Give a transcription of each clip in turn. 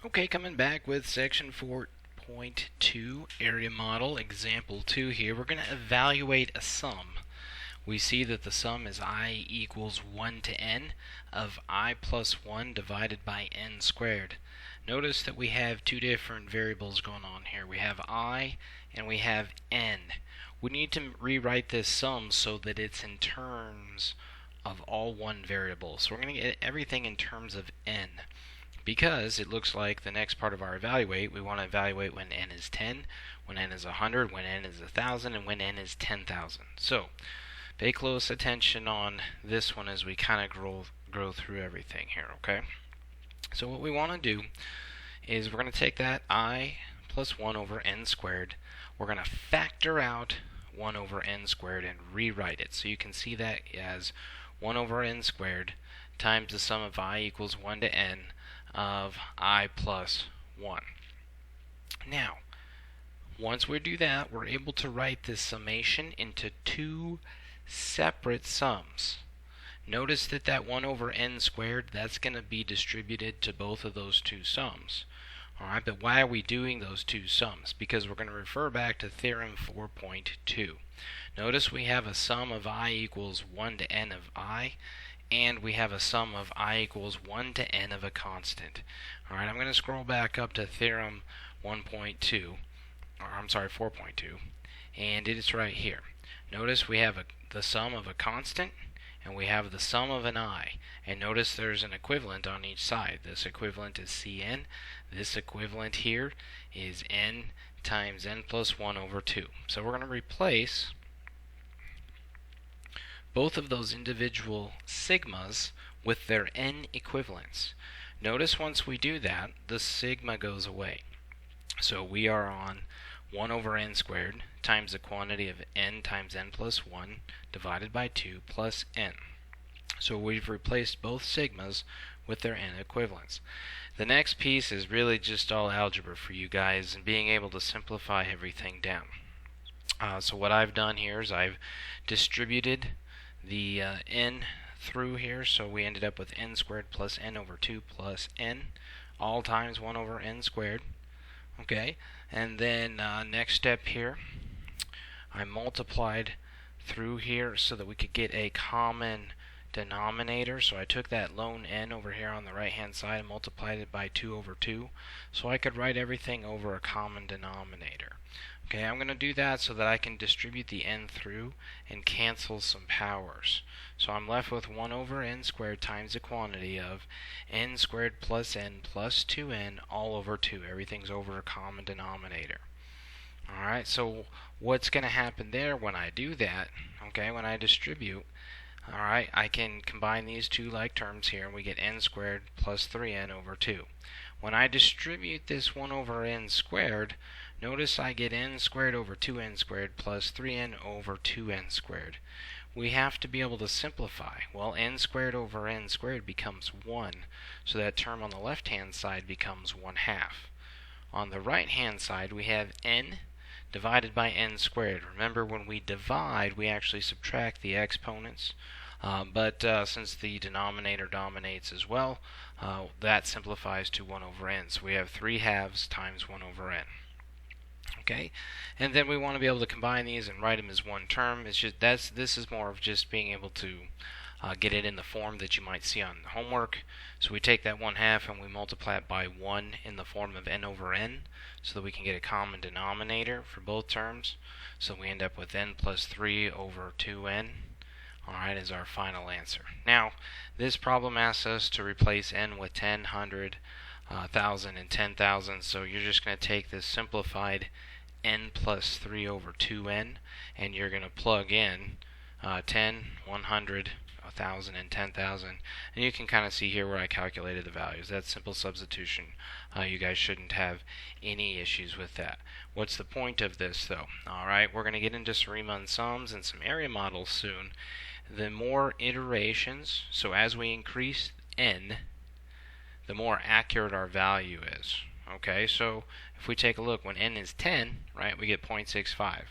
Okay, coming back with section 4.2 area model, example 2 here. We're going to evaluate a sum. We see that the sum is I equals 1 to n of I plus 1 divided by n squared. Notice that we have two different variables going on here. We have I and we have n. We need to rewrite this sum so that it's in terms of all one variable. So we're going to get everything in terms of n. Because it looks like the next part of our evaluate, we want to evaluate when n is 10, when n is 100, when n is 1,000, and when n is 10,000. So, pay close attention on this one as we kind of grow through everything here, okay? So what we want to do is we're going to take that I plus 1 over n squared. We're going to factor out 1 over n squared and rewrite it. So you can see that as 1 over n squared times the sum of I equals 1 to n of I plus 1. Now, once we do that, we're able to write this summation into two separate sums. Notice that that 1 over n squared, that's going to be distributed to both of those two sums. Alright, but why are we doing those two sums? Because we're going to refer back to theorem 4.2. Notice we have a sum of I equals 1 to n of I, and we have a sum of I equals 1 to n of a constant. Alright, I'm going to scroll back up to theorem 4.2, and it is right here. Notice we have the sum of a constant, and we have the sum of an I. And notice there's an equivalent on each side. This equivalent is Cn. This equivalent here is n times n plus 1 over 2. So we're going to replace both of those individual sigmas with their n equivalents. Notice once we do that, the sigma goes away. So we are on 1 over n squared times the quantity of n times n plus 1 divided by 2 plus n. So we've replaced both sigmas with their n equivalents. The next piece is really just all algebra for you guys and being able to simplify everything down. So what I've done here is I've distributed the n through here, so we ended up with n squared plus n over 2 plus n, all times 1 over n squared. Okay, and then next step here, I multiplied through here so that we could get a common denominator. So I took that lone n over here on the right hand side and multiplied it by 2 over 2, so I could write everything over a common denominator. Okay, I'm going to do that so that I can distribute the n through and cancel some powers. So I'm left with 1 over n squared times the quantity of n squared plus n plus 2n all over 2. Everything's over a common denominator. Alright, so what's going to happen there when I do that, okay, when I distribute, alright, I can combine these two like terms here and we get n squared plus 3n over 2. When I distribute this 1 over n squared, notice I get n squared over 2n squared plus 3n over 2n squared. We have to be able to simplify. Well, n squared over n squared becomes 1, so that term on the left hand side becomes 1/2. On the right hand side we have n divided by n squared. Remember, when we divide we actually subtract the exponents, but since the denominator dominates as well, that simplifies to 1 over n. So we have 3/2 times 1 over n. Okay, and then we want to be able to combine these and write them as one term. It's just this is more of just being able to get it in the form that you might see on the homework. So we take that 1/2 and we multiply it by 1 in the form of n over n, so that we can get a common denominator for both terms. So we end up with n plus 3 over 2n. Alright, is our final answer. Now, this problem asks us to replace n with 10, 100, 1,000, and 10,000. So you're just going to take this simplified n plus 3 over 2n, and you're going to plug in 10, 100, 1,000, and 10,000, and you can kind of see here where I calculated the values. That's simple substitution. You guys shouldn't have any issues with that. What's the point of this though? Alright, we're going to get into some Riemann sums and some area models soon. The more iterations, so as we increase n, the more accurate our value is. Okay, so if we take a look, when n is 10, right, we get 0.65.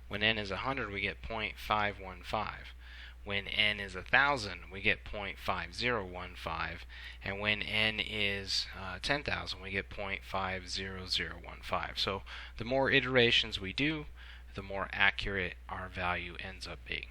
When n is 100, we get 0.515. When n is 1,000, we get 0.5015, and when n is 10,000, we get 0.50015. So the more iterations we do, the more accurate our value ends up being.